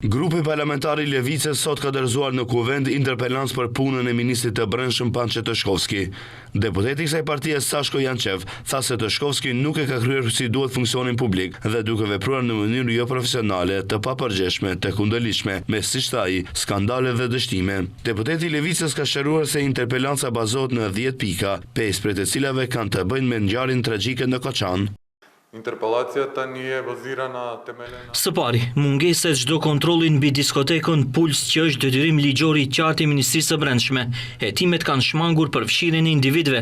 Grupi parlamentar i Levicës sot ka dorëzuar në kuvend interpelancë për punën e ministrit të Brendshëm Pançe Toshkovski. Deputeti i kësaj partie Sashko Jançev tha se Toshkovski nuk e ka kryer si duhet funksionin publik dhe duke vepruar në mënyrë jo profesionale, të papërgjeshme, të kundërligjshme, me siç tha ai, skandale dhe dështime. Deputeti i Levicës ka shëruar se interpelanca bazohet në 10 pika, 5 prej të cilave kanë të bëjnë me ngjarjen tragjike në Koçan. Interpelacja tani e bazira na temelin. Së pari, mungesa e çdo kontrolli mbi diskotekën Puls që është detyrim ligjor i qartë i Ministrisë së Brendshme. Hetimet kanë shmangur përfshirjen e individëve,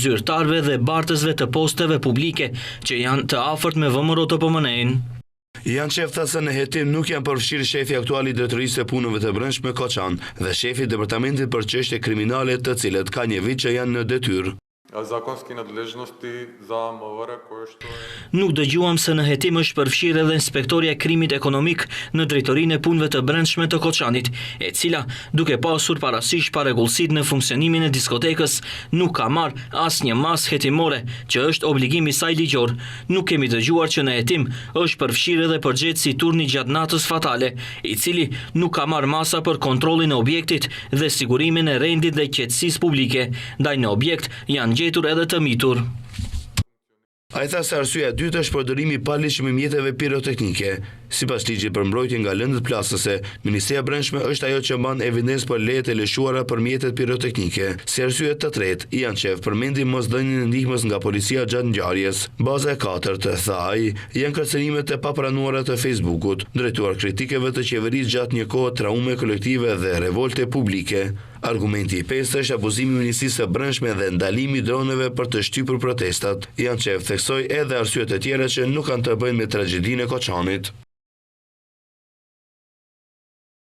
zyrtarëve dhe bartësve të posteve publike që janë të afërt me VMRO të PMN-in. Jançev tha se në hetim nuk janë përfshirë shefi aktual i Drejtorisë së Punëve të Brendshme Koçan dhe shefi i Departamentit për çështje kriminale, të cilët ka një vit që janë në detyrë. Zakonski nadležnosti za МВР koje što je... Nuk dëgjuam se në hetim është përfshirë edhe inspektoria e krimit ekonomik në Drejtorinë e Punëve të Brendshme të Koçanit, e cila, duke pasur parasysh parregullësitë në funksionimin e diskotekës, nuk ka marrë asnjë masë hetimore, që është obligimi i saj ligjor. Nuk kemi dëgjuar që në hetim është përfshirë edhe përgjegjësi i turni gjatë natës fatale, i cili nuk ka marrë masa për kontrollin e objektit dhe sigurimin e rendit dhe qetësisë publike. Ndaj në objekt janë gjetur edhe të mitur. Ai tha se arsyeja e dytë është përdorimi i paligjshëm i mjeteve piroteknike. Sipas ligjit për mbrojtje nga lëndët plasëse, Ministria e Brendshme është ajo që mban evidencë për lejet e lëshuara për mjetet piroteknike. Si arsye të tretë, Jançev përmendi mosdhënien e ndihmës nga policia gjatë ngjarjes. Baza e katërt, tha ai, janë kërcënimet e papranuara të Facebookut, drejtuar kritikeve të qeverisë gjatë një kohe traume kolektive dhe revolte publike. Argumenti i pestë është abuzimi i Ministrisë së Brendshme dhe ndalimi i droneve për të shtypur protestat. Jançev theksoi edhe arsyet e tjera që nuk kanë të bëjnë me tragjedinë e Koçanit.